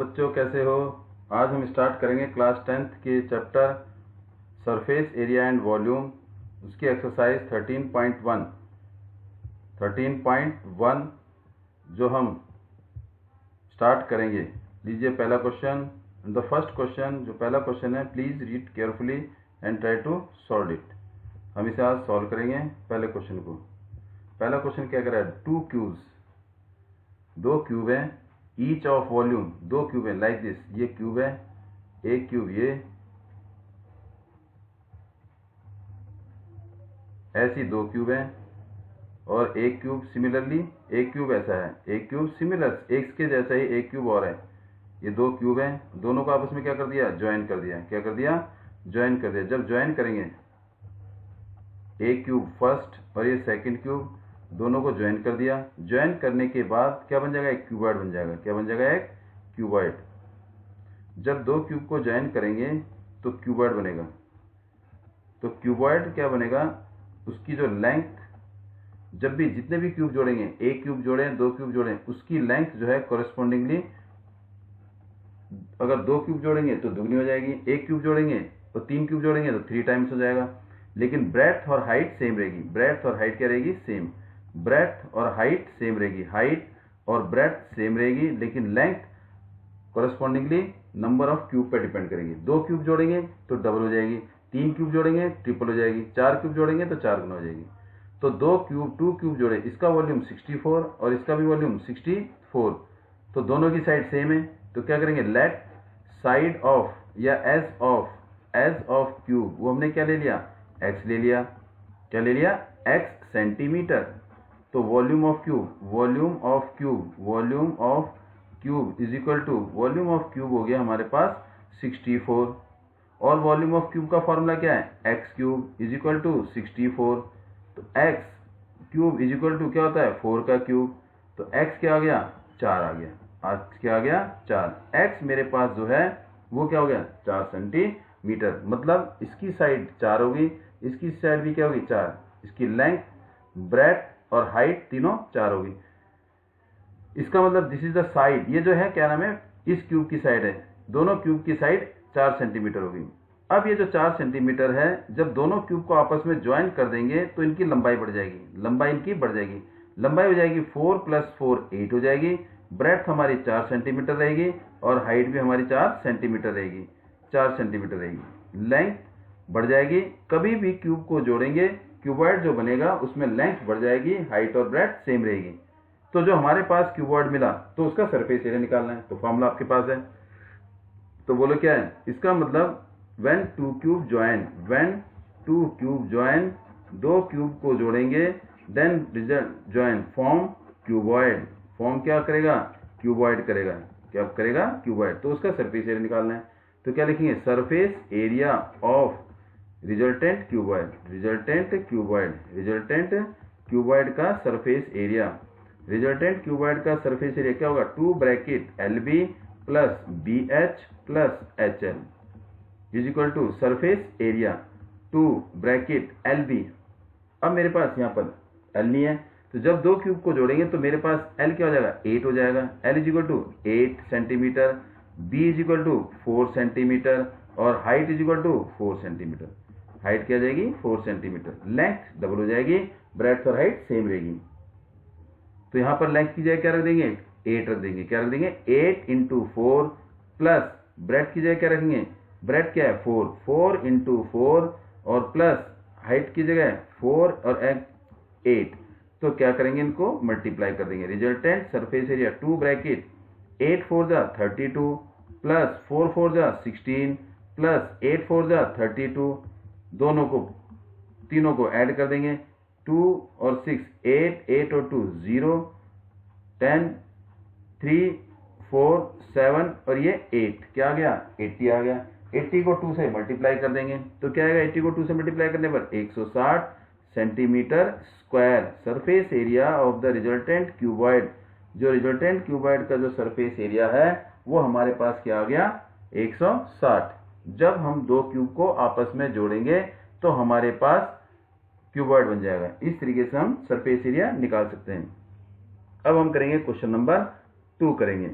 बच्चों, कैसे हो? आज हम स्टार्ट करेंगे क्लास 10th के chapter surface area and volume, उसकी एक्सरसाइज 13.1 जो हम स्टार्ट करेंगे। लीजिए पहला क्वेश्चन। द फर्स्ट क्वेश्चन, जो पहला क्वेश्चन है, please read carefully and try to solve it. हम इसे आज सॉल्व करेंगे पहले क्वेश्चन को। पहला क्वेश्चन क्या कर रहा है? टू क्यूब्स, दो क्यूब हैं, ईच ऑफ वॉल्यूम, दो क्यूब है लाइक दिस, ये क्यूब है, एक क्यूब ये, ऐसी दो क्यूब हैं, और एक क्यूब सिमिलरली, एक क्यूब ऐसा है, एक क्यूब सिमिलर, एक के जैसा ही एक क्यूब और है। ये दो क्यूब हैं, दोनों को आपस में क्या कर दिया? ज्वाइन कर दिया। क्या कर दिया? ज्वाइन कर दिया। जब ज्वाइन करेंगे, एक क्यूब फर्स्ट और ये सेकंड क्यूब, दोनों को ज्वाइन कर दिया। ज्वाइन करने के बाद क्या बन जाएगा? एक क्यूबॉइड बन जाएगा। क्या बन जाएगा? एक क्यूबॉइड। जब दो क्यूब को ज्वाइन करेंगे तो क्यूबॉइड बनेगा। तो क्यूबॉइड क्या बनेगा? उसकी जो लेंथ, जब भी जितने भी क्यूब जोड़ेंगे, एक क्यूब जोड़े, दो क्यूब जोड़े, उसकी लेंथ जो है कॉरेस्पॉन्डिंगली, अगर दो क्यूब जोड़ेंगे तो दुगनी हो जाएगी, एक क्यूब जोड़ेंगे तो तीन क्यूब जोड़ेंगे तो 3 टाइम्स हो जाएगा। लेकिन ब्रेथ और हाइट सेम रहेगी। ब्रेथ और हाइट क्या रहेगी? सेम। ब्रेथ और हाइट सेम रहेगी। हाइट और ब्रेथ सेम रहेगी, लेकिन length correspondingly number of cube पे डिपेंड करेगी। दो क्यूब जोड़ेंगे तो डबल हो जाएगी, तीन क्यूब जोड़ेंगे ट्रिपल हो जाएगी, चार क्यूब जोड़ेंगे तो 4 गुना हो जाएगी। तो दो क्यूब जोड़े, इसका वॉल्यूम 64 और इसका भी वॉल्यूम 64, तो दोनों की साइड सेम है। तो क्या करेंगे? लेट साइड ऑफ या एज ऑफ क्यूब, वो हमने क्या ले लिया? एक्स ले लिया। क्या ले लिया? X centimetre. तो volume of cube is equal to volume of cube हो गया हमारे पास 64, और वॉल्यूम ऑफ क्यूब का फॉर्मूला क्या है? X cube is equal to 64। तो x cube is equal to क्या होता है? 4 का क्यूब। तो एक्स क्या आ गया? 4 आ गया। आज क्या आ गया? 4। एक्स मेरे पास जो है वो क्या हो गया? 4 सेंटीमीटर। मतलब इसकी साइड 4 होगी, इसकी साइड भी क्या होगी? 4। इसकी लेंथ, ब्रेथ और हाइट तीनों 4 होगी। इसका मतलब दिस इज द साइड। ये जो है क्या नाम है? इस क्यूब की साइड है। दोनों क्यूब की साइड 4 सेंटीमीटर होगी। अब ये जो 4 सेंटीमीटर है, जब दोनों क्यूब को आपस में ज्वाइन कर देंगे तो इनकी लंबाई बढ़ जाएगी। लंबाई इनकी बढ़ जाएगी। लंबाई हो जाएगी 4 + 4 8 हो जाएगी। ब्रेथ हमारी 4 सेंटीमीटर रहेगी और हाइट भी हमारी 4 सेंटीमीटर रहेगी। 4 सेंटीमीटर रहेगी। लेंथ बढ़ जाएगी। कभी भी क्यूब को जोड़ेंगे, क्यूबॉइड जो बनेगा उसमें लेंथ बढ़ जाएगी, हाइट और ब्रेथ सेम रहेगी। तो जो हमारे पास क्यूबॉइड मिला तो उसका सरफेस एरिया निकालना है। तो फॉर्मूला आपके पास है। तो बोलो क्या है इसका मतलब? व्हेन टू क्यूब ज्वाइन, दो क्यूब को जोड़ेंगे, then result join form cuboid. Form क्या करेगा? क्यूबॉइड करेगा। क्या करेगा? क्यूबॉइड। तो उसका सरफेस एरिया निकालना है। तो क्या लिखेंगे? Surface area of resultant cuboid का सरफेस एरिया। रिजल्टेंट क्यूबॉइड का सरफेस एरिया क्या होगा? 2 bracket LB + BH + HL is equal to surface area 2 bracket LB। अब मेरे पास यहाँ पर L नहीं है, तो जब दो क्यूब को जोड़ेंगे तो मेरे पास L क्या हो जाएगा? 8 हो जाएगा। L is equal to 8 centimetre, B is equal to 4 centimetre और height is equal to 4 centimetre. Height क्या जाएगी? 4 सेंटीमीटर। लेंथ डबल हो जाएगी, ब्रेथ और हाइट सेम रहेगी। तो यहां पर लेंथ की जगह क्या रख देंगे? 8 रख देंगे। क्या रख देंगे? 8 × 4 प्लस ब्रेथ की जगह क्या रखेंगे? ब्रेथ क्या है? 4 × 4 और प्लस हाइट की जगह 4 और 8। तो क्या करेंगे? इनको मल्टीप्लाई कर देंगे। रिजल्टेंट सरफेस एरिया 2 ब्रैकेट 8 4 जा 32 प्लस 4 4 जा 16 प्लस 8 4 जा 32। दोनों को, तीनों को ऐड कर देंगे। 2 और 6 8 और 2 0 10 3 4 7 और ये 8 क्या आ गया? 80 आ गया। 80 को 2 से मल्टीप्लाई कर देंगे तो क्या आएगा? 80 को 2 से मल्टीप्लाई करने पर 160 centimetre square. Surface area of the resultant cuboid, जो रिजल्टेंट क्यूबॉइड का जो सरफेस एरिया है वो हमारे पास क्या आ गया? 160। जब हम दो क्यूब को आपस में जोड़ेंगे तो हमारे पास क्यूबॉइड बन जाएगा। इस तरीके से हम सरफेस एरिया निकाल सकते हैं। अब हम करेंगे क्वेश्चन नंबर 2 करेंगे।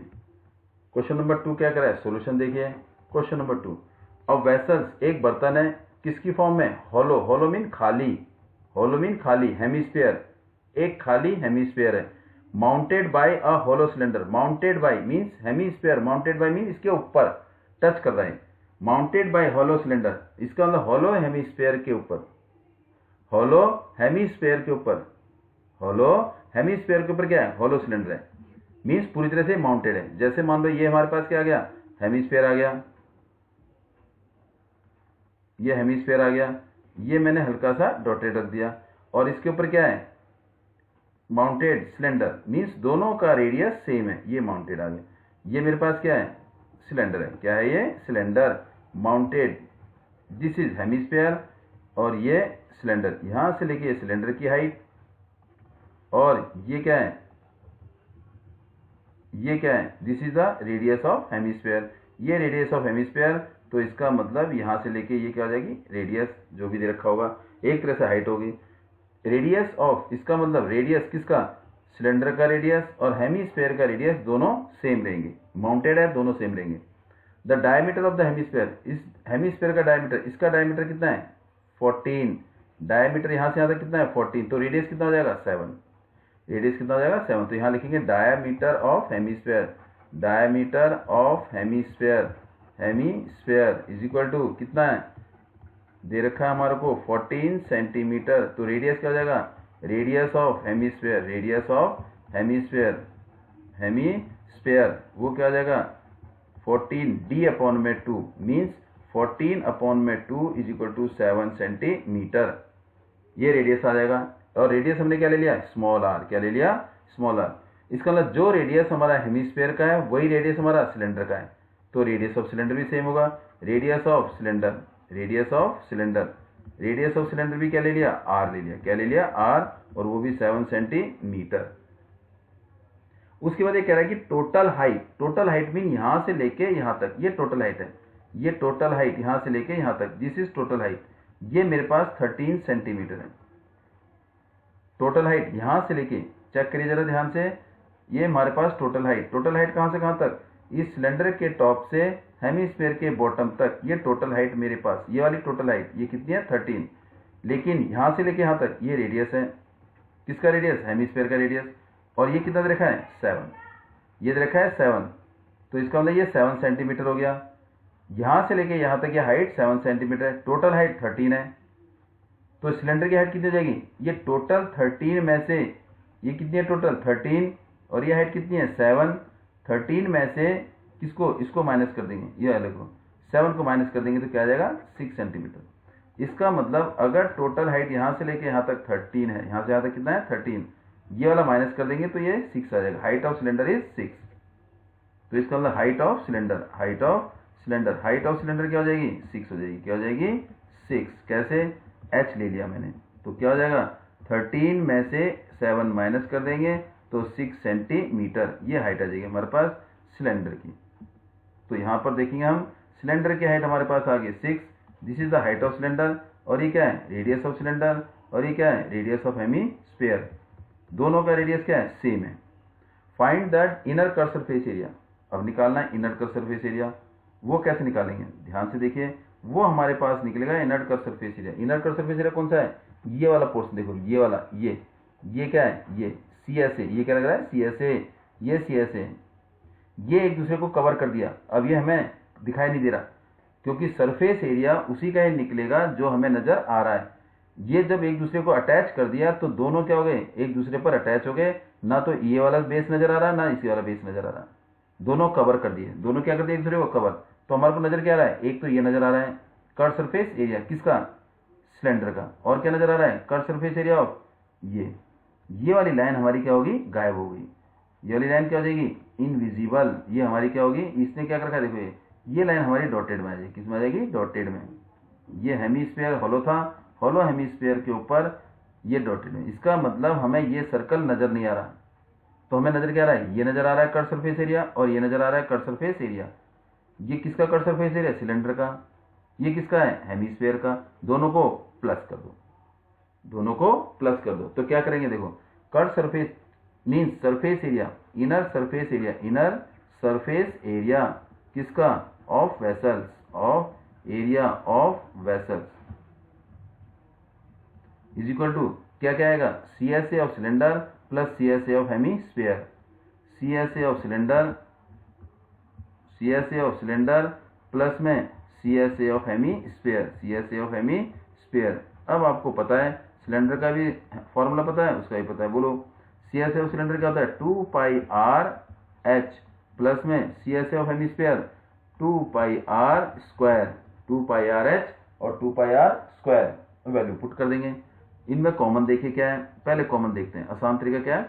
क्वेश्चन नंबर 2 क्या कर रहा है, सोल्यूशन देखिए। क्वेश्चन नंबर 2, अब वेसल्स एक बर्तन है, किसकी फॉर्म में, होलो, होलो मीन खाली, होलो मीन खाली, हेमिस्फीयर, एक खाली हेमिस्फीयर है, mounted by a hollow cylinder, mounted by means hemisphere, mounted by mean इसके ऊपर टच कर रहे हैं, माउंटेड बाय होलो सिलेंडर, इसका मतलब होलो हेमिस्फीयर के ऊपर, होलो हेमिस्फीयर के ऊपर, होलो हेमिस्फीयर के ऊपर क्या है, होलो सिलेंडर है, मीन्स पूरी तरह से माउंटेड है। जैसे मान लो ये हमारे पास क्या आ गया, हेमिस्फीयर आ गया, ये हेमिस्फीयर आ गया, ये मैंने हल्का सा डॉटेड रख दिया, और इसके ऊपर क्या है, माउंटेड सिलेंडर, मीन्स दोनों का रेडियस सेम है, ये माउंटेड आ गया, ये मेरे पास क्या है, सिलेंडर है, क्या है ये, cylinder, mounted, this is hemisphere, और ये सिलेंडर, यहां से लेके सिलेंडर की हाइट, और ये क्या है, ये क्या है, this is the radius of hemisphere, ये रेडियस ऑफ हेमिस्फीयर, तो इसका मतलब यहां से लेके ये क्या हो जाएगी, रेडियस जो भी दे रखा होगा, एक तरह से हाइट होगी, रेडियस ऑफ, इसका मतलब रेडियस किसका, सिलेंडर का रेडियस और हेमिस्फीयर का रेडियस दोनों सेम रहेंगे, माउंटेड है, दोनों सेम रहेंगे। The diameter of the hemisphere, इस हेमिस्फीयर का डायमीटर, इसका डायमीटर कितना है, 14, डायमीटर यहां से यहां तक कितना है, 14, तो रेडियस कितना हो जाएगा, 7, रेडियस कितना हो जाएगा, 7, तो यहां लिखेंगे diameter of hemisphere, diameter of hemisphere, hemisphere is equal to कितना है, दे रखा है हमारे को 14 सेंटीमीटर, तो रेडियस क्या हो जाएगा, radius of hemisphere, radius of hemisphere, hemisphere वो क्या हो जाएगा, 14 डी अपॉन में 2 मीन्स 14 अपॉन में 2 इज इक्वल टू 7 सेंटीमीटर, ये रेडियस आ जाएगा। और रेडियस हमने क्या ले लिया, स्मॉल आर, क्या ले लिया, स्मॉल आर, इसका मतलब जो रेडियस हमारा हेमिस्फीयर का है वही रेडियस हमारा सिलेंडर का है, तो रेडियस ऑफ सिलेंडर भी सेम होगा, radius of cylinder, radius of cylinder, radius of cylinder भी क्या ले लिया, आर ले लिया, क्या ले लिया, आर, और वो भी 7 सेंटीमीटर। उसके बाद ये कह रहा है कि total height, total height mean यहां से लेके यहां तक, ये टोटल हाइट है, ये टोटल हाइट यहां से लेके यहां तक, दिस इज टोटल हाइट, ये मेरे पास 13 सेंटीमीटर है, टोटल हाइट यहां से लेके, चेक करिए जरा ध्यान से, ये हमारे पास टोटल हाइट, टोटल हाइट कहां से कहां तक, इस सिलेंडर के टॉप से हेमिस्फीयर के बॉटम तक, ये टोटल हाइट मेरे पास, ये वाली टोटल हाइट ये कितनी है, 13, लेकिन यहां से लेके यहां तक ये रेडियस है, किसका रेडियस, हेमिस्फीयर का रेडियस, और ये कितना दे रखा है, 7, ये दे रखा है 7, तो इसका मतलब ये 7 सेंटीमीटर हो गया, यहां से लेके यहां तक ये हाइट 7 सेंटीमीटर है, टोटल हाइट 13 है, तो सिलेंडर की हाइट कितनी हो जाएगी, ये टोटल 13 में से, ये कितनी है टोटल 13, और ये हाइट कितनी है 7, 13 में से किसको, इसको माइनस कर देंगे, ये अलग को 7 को माइनस कर देंगे तो क्या आ जाएगा, 6 सेंटीमीटर। इसका मतलब अगर टोटल हाइट यहां से लेके यहां तक 13 है, यहां से यहां तक कितना है 13, ये वाला माइनस कर देंगे तो ये 6 आ जाएगा, हाइट ऑफ सिलेंडर इज 6, तो इसका मतलब height of cylinder, height of cylinder, height of cylinder क्या हो जाएगी, 6 हो जाएगी, क्या हो जाएगी 6, कैसे, h ले लिया मैंने, तो क्या हो जाएगा 13 में से 7 माइनस कर देंगे तो 6 सेंटीमीटर, ये हाइट आ जाएगी हमारे पास सिलेंडर की। तो यहां पर देखेंगे हम, सिलेंडर की हाइट हमारे पास आ गई 6, this is the height of cylinder, और ये क्या है, रेडियस ऑफ सिलेंडर, और ये क्या है, रेडियस ऑफ हेमिस्फीयर, दोनों का रेडियस क्या है, सेम है। Find that inner curve surface area, अब निकालना है इनर कर्व सरफेस एरिया, वो कैसे निकालेंगे, ध्यान से देखिए, वो हमारे पास निकलेगा inner curve surface area. Inner curve surface area कौन सा है, ये वाला पोर्शन देखो, ये वाला, ये क्या है, ये CSA, ये क्या लग रहा है CSA, ये CSA, ये एक दूसरे को कवर कर दिया, अब ये हमें दिखाई नहीं दे रहा, क्योंकि सरफेस एरिया उसी का ही निकलेगा जो हमें नजर आ रहा है, ये जब एक दूसरे को अटैच कर दिया तो दोनों क्या हो गए, एक दूसरे पर अटैच हो गए, ना तो ये वाला बेस नजर आ रहा है ना इसी वाला बेस नजर आ रहा है, दोनों कवर कर दिए, दोनों क्या कर दिए एक दूसरे को कवर, तो हमारे को नजर क्या आ रहा है, एक तो ये नजर आ रहा है कर्व सरफेस एरिया किसका, सिलेंडर का, और क्या नजर आ रहा है, कर्व सरफेस एरिया ऑफ ये वाली लाइन हमारी क्या होगी, गायब हो गई, ये वाली लाइन क्या हो जाएगी, इनविजिबल, ये हमारी क्या होगी, इसने क्या कर रखा है, देखो ये लाइन हमारी डॉटेड में आ जाएगी, किसमें आ जाएगी, डॉटेड में, ये हेमिस्फीयर होलो था, होलो हेमिस्फीयर के ऊपर ये डॉटेड में, इसका मतलब हमें ये सर्कल नजर नहीं आ रहा, तो हमें नजर क्या आ रहा है, ये नजर आ रहा है कर्व सरफेस एरिया, और ये नजर आ रहा है कर्व सरफेस एरिया, ये किसका कर्व सरफेस एरिया, सिलेंडर का, ये किसका है, हेमिस्फीयर का, दोनों को प्लस कर दो, दोनों को प्लस कर दो, तो क्या करेंगे, देखो curve surface means surface area, inner surface area, inner surface area किसका, of vessels, of area of vessels is equal to क्या क्या आएगा, CSA of cylinder plus CSA of hemisphere, CSA of cylinder, CSA of cylinder plus में CSA of hemisphere, CSA of hemisphere. अब आपको पता है cylinder का भी फॉर्मूला पता है, उसका भी पता है, बोलो CSA ऑफ सिलेंडर क्या होता है, 2 पाई आर एच प्लस में CSA of hemisphere 2 pi r square, 2 pi r h और 2 pi r square, value put कर देंगे। इनमें कॉमन देखिए क्या है, पहले कॉमन देखते हैं, आसान तरीका क्या है,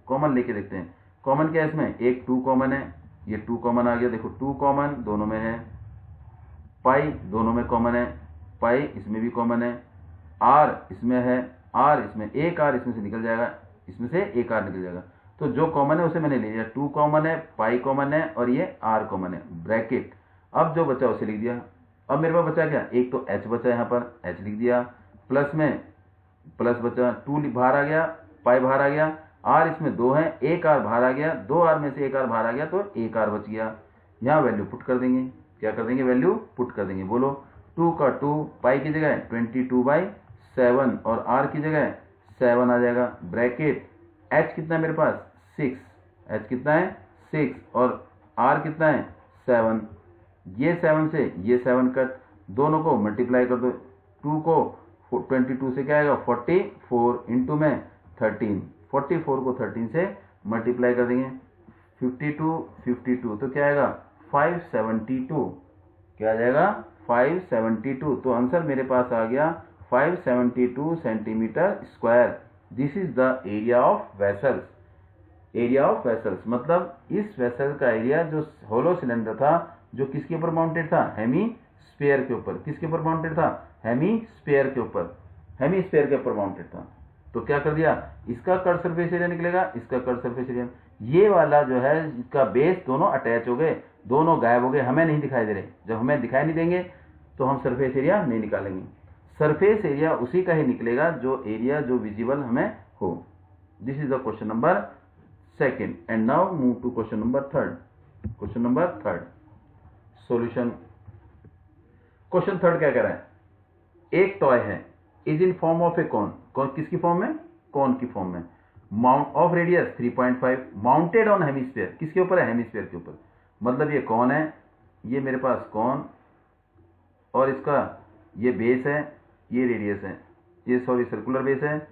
कॉमन लेके देखते हैं। कॉमन क्या है इसमें, एक 2 कॉमन है, ये 2 कॉमन आ गया, देखो 2 कॉमन दोनों में है, पाई दोनों में कॉमन है, पाई इसमें भी कॉमन है, आर इसमें है, आर इसमें, एक आर इसमें से निकल जाएगा, इसमें से एक आर निकल जाएगा, तो जो कॉमन है उसे मैंने ले लिया, 2 कॉमन है, पाई कॉमन है और ये आर कॉमन है, ब्रैकेट। अब जो बचा उसे लिख दिया। अब मेरे पास बचा क्या, एक तो एच बचा, यहाँ पर एच लिख दिया, प्लस में प्लस बचा, 2 बाहर आ गया, पाई बाहर आ गया, आर इसमें 2 है, एक आर बाहर आ गया, 2 आर में से एक आर बाहर आ गया तो एक आर बच गया। यहाँ वैल्यू पुट कर देंगे, क्या कर देंगे, वैल्यू पुट कर देंगे। बोलो 2 का 2, पाई की जगह 22/7 और आर की जगह 7 आ जाएगा, ब्रैकेट। एच कितना है मेरे पास, 6, एच कितना है 6 और आर कितना है 7, ये 7 से ये 7 कट, दोनों को मल्टीप्लाई कर दो, 2 को 22 से क्या आएगा 44 इंटू में 13, 44 को 13 से मल्टीप्लाई कर देंगे, 52 तो क्या आएगा 572, क्या आ जाएगा 572, तो आंसर मेरे पास आ गया 572 centimetre square. This is the area of vessels, area of vessels मतलब इस वेसल का एरिया जो होलो सिलेंडर था, जो किसके ऊपर माउंटेड था, हेमीस्फीयर के ऊपर, किसके ऊपर माउंटेड था, हेमीस्फीयर के ऊपर, हेमीस्फीयर के ऊपर माउंटेड था। तो क्या कर दिया, इसका कर्व सरफेस एरिया निकलेगा, इसका कर्व सरफेस एरिया, ये वाला जो है इसका बेस दोनों अटैच हो गए, दोनों गायब हो गए, हमें नहीं दिखाई दे रहे। जब हमें दिखाई नहीं देंगे तो हम सरफेस एरिया नहीं निकालेंगे, सरफेस एरिया उसी का ही निकलेगा जो एरिया जो विजिबल हमें हो। This is the question number 2nd and now move to question number 3rd। Question number 3rd solution. Question 3rd क्या कह रहा है, एक टॉय है, is in form of a cone, कौन किसकी फॉर्म में, कॉन की फॉर्म में, mount of radius 3.5, mounted on hemisphere, किसके ऊपर है, हेमिस्फीयर के ऊपर, मतलब ये कौन है, ये मेरे पास कौन और इसका ये बेस है, ये रेडियस है, ये सॉरी सर्कुलर बेस है।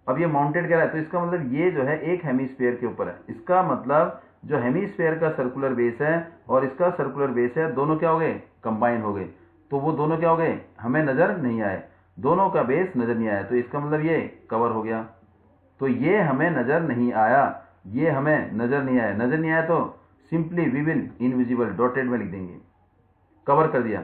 अब ये माउंटेड कह रहा है तो इसका मतलब ये जो है एक हेमिस्फीयर के ऊपर है, इसका मतलब जो हेमिस्फीयर का सर्कुलर बेस है और इसका सर्कुलर बेस है, दोनों क्या हो गए, कंबाइन हो गए, तो वो दोनों क्या हो गए, हमें नजर नहीं आए, दोनों का बेस नजर नहीं आया, तो इसका मतलब ये कवर हो गया, तो ये हमें नजर नहीं आया, ये हमें नजर नहीं आया, नजर नहीं आया तो simply we will invisible dotted में लिख देंगे, कवर कर दिया।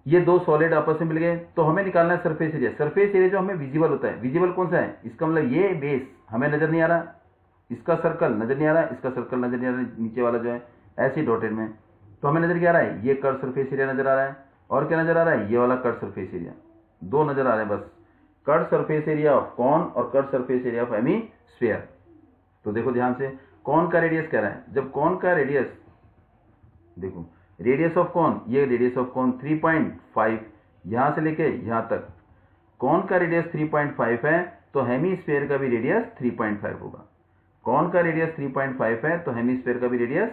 ये दो सॉलिड आपस में मिल गए, तो हमें निकालना है सरफेस एरिया, सरफेस एरिया जो हमें विजिबल होता है, विजिबल कौन सा है, इसका मतलब ये बेस हमें नजर नहीं आ रहा, इसका सर्कल नजर नहीं आ रहा, इसका सर्कल नजर नहीं आ रहा, नीचे वाला जो है ऐसे डॉटेड में, तो हमें नजर क्या आ रहा है, ये कर्व सरफेस एरिया नजर आ रहा है, और क्या नजर आ रहा है, ये वाला कर्व सरफेस एरिया, दो नजर आ रहे हैं बस, curve surface area of cone और curve surface area of hemisphere. तो देखो ध्यान से, कॉन का रेडियस कह रहा है, जब कॉन का रेडियस देखो, रेडियस ऑफ कॉन, ये रेडियस ऑफ कॉन 3.5, यहां से लेके यहां तक, कॉन का रेडियस 3.5 है तो हेमिस्फीयर का भी रेडियस 3.5 होगा, कॉन का रेडियस 3.5 है तो हेमिस्फीयर का भी रेडियस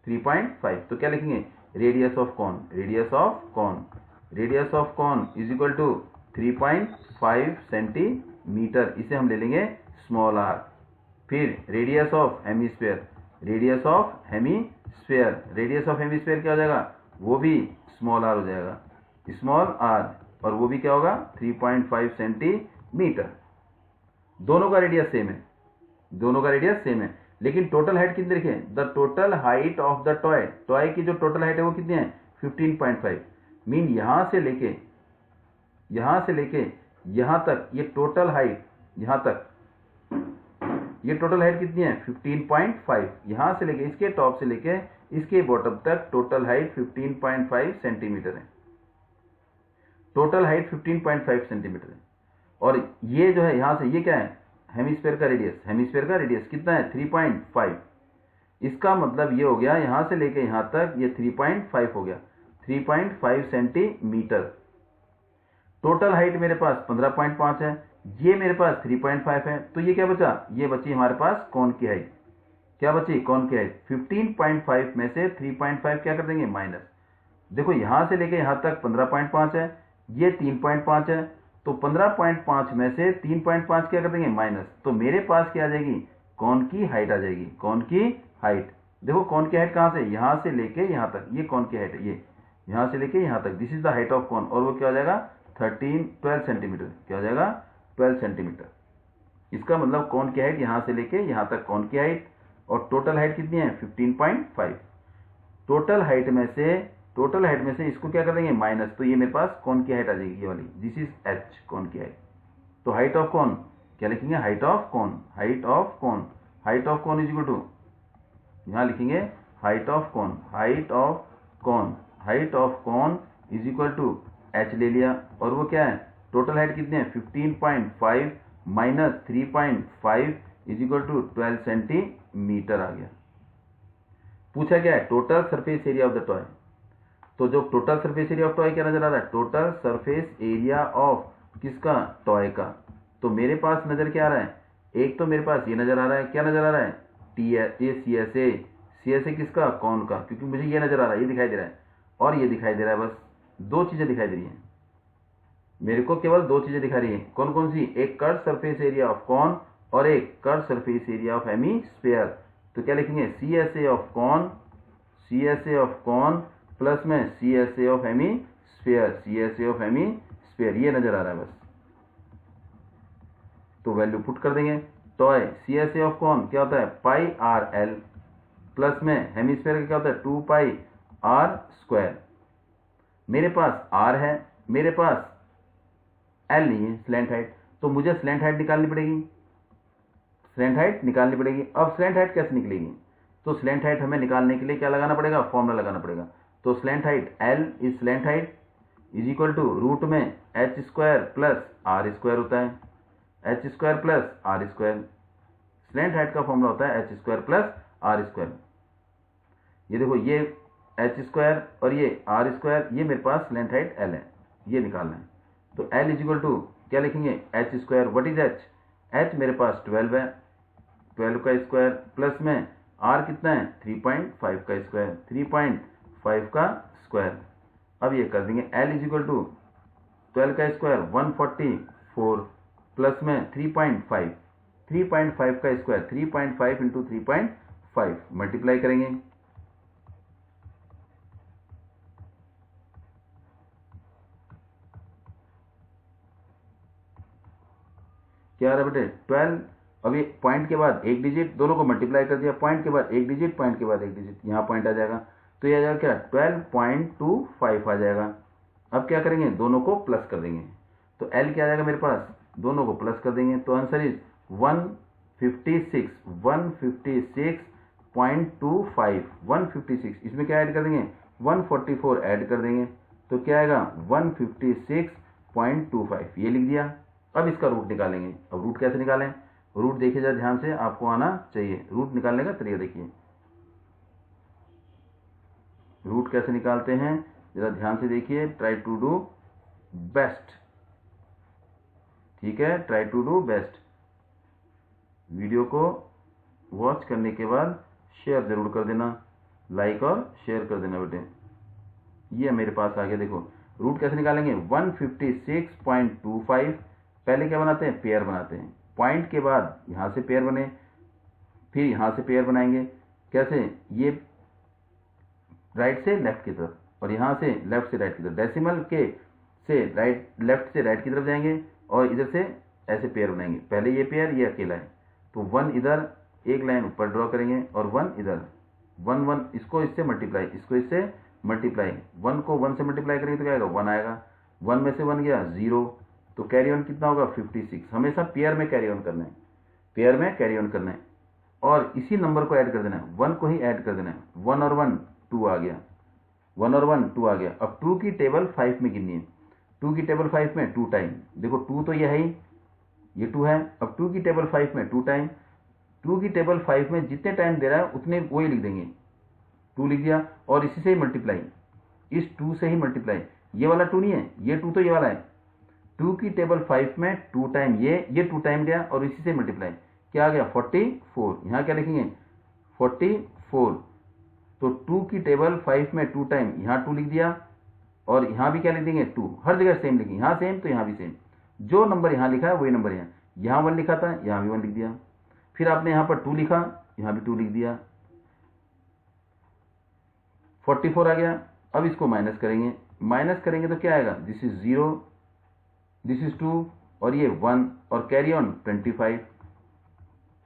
3.5, तो क्या लिखेंगे, radius of cone, radius of cone, radius of cone is equal to 3.5 centimetre, इसे हम ले लेंगे स्मॉल आर। फिर radius of hemisphere, radius of hemisphere, radius of hemisphere क्या हो जाएगा, वो भी स्मॉल आर हो जाएगा, स्मॉल आर, और वो भी क्या होगा 3.5 सेंटीमीटर। दोनों का रेडियस सेम है, दोनों का रेडियस सेम है, लेकिन टोटल हाइट कितनी रखे, the total height of the toy, toy की जो टोटल हाइट है वो कितनी है 15.5, मीन यहां से लेके यहां तक ये टोटल हाइट, यहां तक ये टोटल हाइट कितनी है 15.5, यहां से लेके इसके टॉप से लेके इसके बॉटम तक टोटल हाइट 15.5 सेंटीमीटर है, टोटल हाइट 15.5 सेंटीमीटर है। और ये जो है यहां से ये क्या है, हेमिस्फीयर का रेडियस, हेमिस्फीयर का रेडियस कितना है 3.5, इसका मतलब ये हो गया यहाँ से लेके यहाँ तक ये 3.5 हो गया, 3.5 सेंटीमीटर। टोटल हाइट मेरे पास 15.5 है, ये मेरे पास 3.5 है, तो ये क्या बचा, ये बची हमारे पास कोन की हाइट। क्या बची, कोन की हाइट। 15.5 में से 3.5 क्या कर देंगे, माइनस। देखो यहां से लेके यहां तक 15.5 है, ये 3.5 है, तो 15.5 में से 3.5 क्या कर देंगे, माइनस। तो मेरे पास क्या आ जाएगी, कोन की हाइट आ जाएगी, कोन की हाइट। देखो कोन की हाइट कहां से, यहां से लेके यहां तक, ये कोन की हाइट है, ये यहां से लेके यहां तक, this is the height of कोन, और वो क्या हो जाएगा 12 सेंटीमीटर। क्या हो जाएगा, 12 सेंटीमीटर। इसका मतलब कोन की हाइट यहां से लेके यहां तक कोन की हाइट, और टोटल हाइट कितनी है 15.5। टोटल हाइट में से इसको क्या कर देंगे, माइनस, तो ये मेरे पास कोन की हाइट आ जाएगी, ये वाली, दिस इज एच, कोन की हाइट। तो हाइट ऑफ कोन क्या लिखेंगे, height of cone, height of cone, height of cone is equal to, यहां लिखेंगे height of cone, height of cone, height of cone is equal to h ले लिया, और वो क्या है, टोटल हाइट कितनी है 15.5 minus 3.5 is equal to 12 centimetre आ गया। पूछा क्या है, total surface area of the toy. तो जो total surface area of toy क्या नजर आ रहा है, टोटल सरफेस एरिया ऑफ किसका, टॉय का। तो मेरे पास नजर क्या आ रहा है, एक तो मेरे पास ये नजर आ रहा है, क्या नजर आ रहा है, सी एस ए किसका, कौन का, क्योंकि मुझे ये नजर आ रहा है, ये दिखाई दे रहा है, और ये दिखाई दे रहा है, बस दो चीजें दिखाई दे रही हैं मेरे को, केवल दो चीजें दिखा रही है। कौन कौन सी, एक curve surface area of cone और एक curve surface area of hemisphere. तो क्या लिखेंगे, C S A of cone, C S A of cone plus में C S A of hemisphere, C S A of hemisphere, ये नजर आ रहा है बस। तो वैल्यू पुट कर देंगे, तो C S A of cone क्या होता है, पाई आर एल, प्लस में हेमीस्फीयर का क्या होता है 2 पाई आर स्क्वायर। मेरे पास आर है, मेरे पास एल नहीं है, स्लैंट हाइट, तो मुझे स्लैंट हाइट निकालनी पड़ेगी, स्लैंट हाइट निकालनी पड़ेगी। अब स्लैंट हाइट कैसे निकलेगी, तो स्लैंट हाइट हमें निकालने के लिए क्या लगाना पड़ेगा, फॉर्मूला लगाना पड़ेगा। तो slant height L is slant height is equal to root में H square plus R square होता है, H square plus R square. Slant height का फॉर्मूला होता है H square plus R square. ये देखो, ये एच स्क्वायर और ये आर स्क्वायर, ये मेरे पास स्लैंट हाइट एल है, ये निकालना है। तो एल इज इक्वल टू क्या लिखेंगे, H square, what is H, H मेरे पास 12 है, 12 का स्क्वायर प्लस में आर कितना है 3.5 का स्क्वायर, 3.5 का स्क्वायर। अब ये कर देंगे, एल इज इक्वल टू 12 का स्क्वायर 144 प्लस में 3.5, 3.5 का स्क्वायर, 3.5 इंटू 3.5 मल्टीप्लाई करेंगे, क्या आ रहा है बेटे 12। अब ये पॉइंट के बाद एक डिजिट, दोनों को मल्टीप्लाई कर दिया, पॉइंट के बाद एक डिजिट, पॉइंट के बाद एक डिजिट, यहाँ पॉइंट आ जाएगा, तो ये आ जाएगा क्या 12.25 आ जाएगा। अब क्या करेंगे, दोनों को प्लस कर देंगे, तो एल क्या आ जाएगा मेरे पास, दोनों को प्लस कर देंगे, तो आंसर इज 156, 156.25, 156। इसमें क्या ऐड कर देंगे, 144 ऐड कर देंगे, तो क्या आएगा 156.25, ये लिख दिया। अब इसका रूट निकालेंगे। अब रूट कैसे निकालें, रूट देखिए जरा ध्यान से, आपको आना चाहिए। रूट निकालने का तरीका देखिए, रूट कैसे निकालते हैं जरा ध्यान से देखिए, ट्राई टू डू बेस्ट, ठीक है, try to do best. Video को वॉच करने के बाद शेयर जरूर कर देना, लाइक और शेयर कर देना बेटे। ये मेरे पास आ गया, देखो रूट कैसे निकालेंगे, 156.25, पहले क्या बनाते हैं, पेयर बनाते हैं, पॉइंट के बाद यहां से पेयर बने, फिर यहां से पेयर बनाएंगे, कैसे, ये राइट से लेफ्ट की तरफ और यहां से लेफ्ट से राइट की तरफ, डेसिमल के से राइट, लेफ्ट से राइट की तरफ जाएंगे और इधर से ऐसे पेयर बनाएंगे, पहले ये पेयर, ये अकेला है, तो 1 इधर, एक लाइन ऊपर ड्रॉ करेंगे और 1 इधर, 1 1, इसको इससे मल्टीप्लाई, इसको इससे मल्टीप्लाई, 1 को 1 से मल्टीप्लाई करेंगे तो क्या आएगा 1 आएगा, 1 में से 1 गया 0, तो कैरी ऑन कितना होगा 56। हमेशा पेयर में कैरी ऑन करना है, पेयर में कैरी ऑन करना है, और इसी नंबर को ऐड कर देना है, 1 को ही ऐड कर देना है, 1 और 1 2 आ गया, 1 और 1 2 आ गया। अब 2 की टेबल 5 में गिननी है, 2 की टेबल 5 में 2 टाइम, देखो 2 तो ये है ही, ये 2 है, अब 2 की टेबल 5 में 2 टाइम, 2 की टेबल 5 में जितने टाइम दे रहा है उतने वही लिख देंगे, 2 लिख दिया, और इसी से ही मल्टीप्लाई, इस 2 से ही मल्टीप्लाई, ये वाला 2 नहीं है, ये 2 तो ये वाला है, 2 की टेबल 5 में 2 टाइम ये 2 टाइम गया और इसी से मल्टीप्लाई, क्या आ गया 44। यहाँ क्या लिखेंगे 44, तो 2 की टेबल 5 में 2 टाइम, यहाँ 2 लिख दिया, और यहाँ भी क्या लिख देंगे 2, हर जगह सेम लिखेंगे, यहाँ सेम तो यहाँ भी सेम, जो नंबर यहाँ लिखा है वही नंबर यहाँ 1 लिखा था यहाँ भी 1 लिख दिया, फिर आपने यहाँ पर 2 लिखा, यहाँ भी 2 लिख दिया, 44 आ गया। अब इसको माइनस करेंगे तो क्या आएगा, दिस इज 0, दिस इज 2, और ये 1, और कैरी ऑन 25,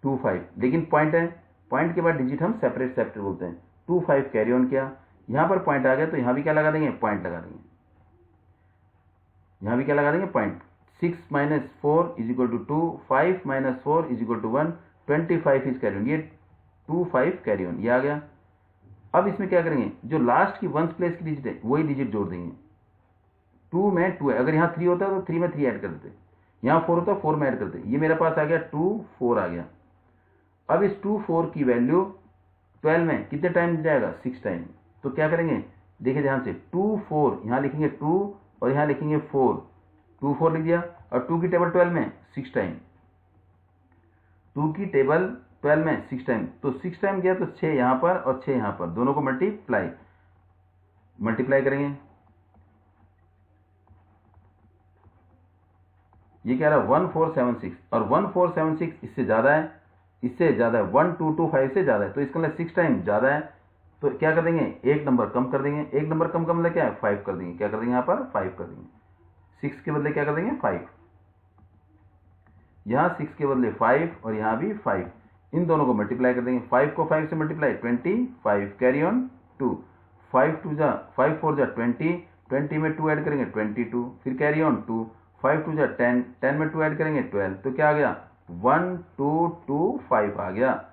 25, लेकिन पॉइंट है, पॉइंट के बाद डिजिट हम सेपरेट बोलते हैं, 25 कैरी ऑन किया, यहाँ पर पॉइंट आ गया तो यहाँ भी क्या लगा देंगे, पॉइंट लगा देंगे, यहाँ भी क्या लगा देंगे, point. 6 minus 4 is equal to 2, 5 minus 4 is equal to 1, 25 is carry on, ये 25 कैरी ऑन, ये आ गया। अब इसमें क्या करेंगे, जो लास्ट की 1 प्लेस की डिजिट है वही डिजिट जोड़ देंगे, 2 में 2 है, अगर यहाँ 3 होता तो 3 में 3 ऐड कर देते, यहाँ 4 होता 4 में ऐड करते, ये मेरे पास आ गया 2 4 आ गया। अब इस 2 4 की वैल्यू 12 में कितने टाइम जाएगा, 6 टाइम, तो क्या करेंगे, देखिए ध्यान से, 2 4 यहाँ लिखेंगे 2 और यहाँ लिखेंगे 4, 2 4 लिख दिया, और 2 की टेबल 12 में 6 टाइम, 2 की टेबल 12 में 6 टाइम, तो 6 टाइम गया तो 6 यहाँ पर और 6 यहाँ पर, दोनों को मल्टीप्लाई करेंगे, ये कह रहा है 1476, और 1476 इससे ज़्यादा है, इससे ज़्यादा है, 1225 से ज़्यादा है, तो इसका मतलब 6 टाइम ज़्यादा है, तो क्या कर देंगे, एक नंबर कम कर देंगे, एक नंबर कम का मतलब क्या है, 5 कर देंगे, क्या कर देंगे यहाँ पर 5 कर देंगे, 6 के बदले क्या कर देंगे 5, यहाँ 6 के बदले 5 और यहाँ भी 5, इन दोनों को मल्टीप्लाई कर देंगे, 5 को 5 से मल्टीप्लाई 25, कैरी ऑन 2, 5 2 जा 5 4 जा 20, 20 में 2 ऐड करेंगे 22, फिर कैरी ऑन 2, 5 2 जा 10, 10 में 2 ऐड करेंगे 12, तो क्या आ गया 1 2 2 5 आ गया।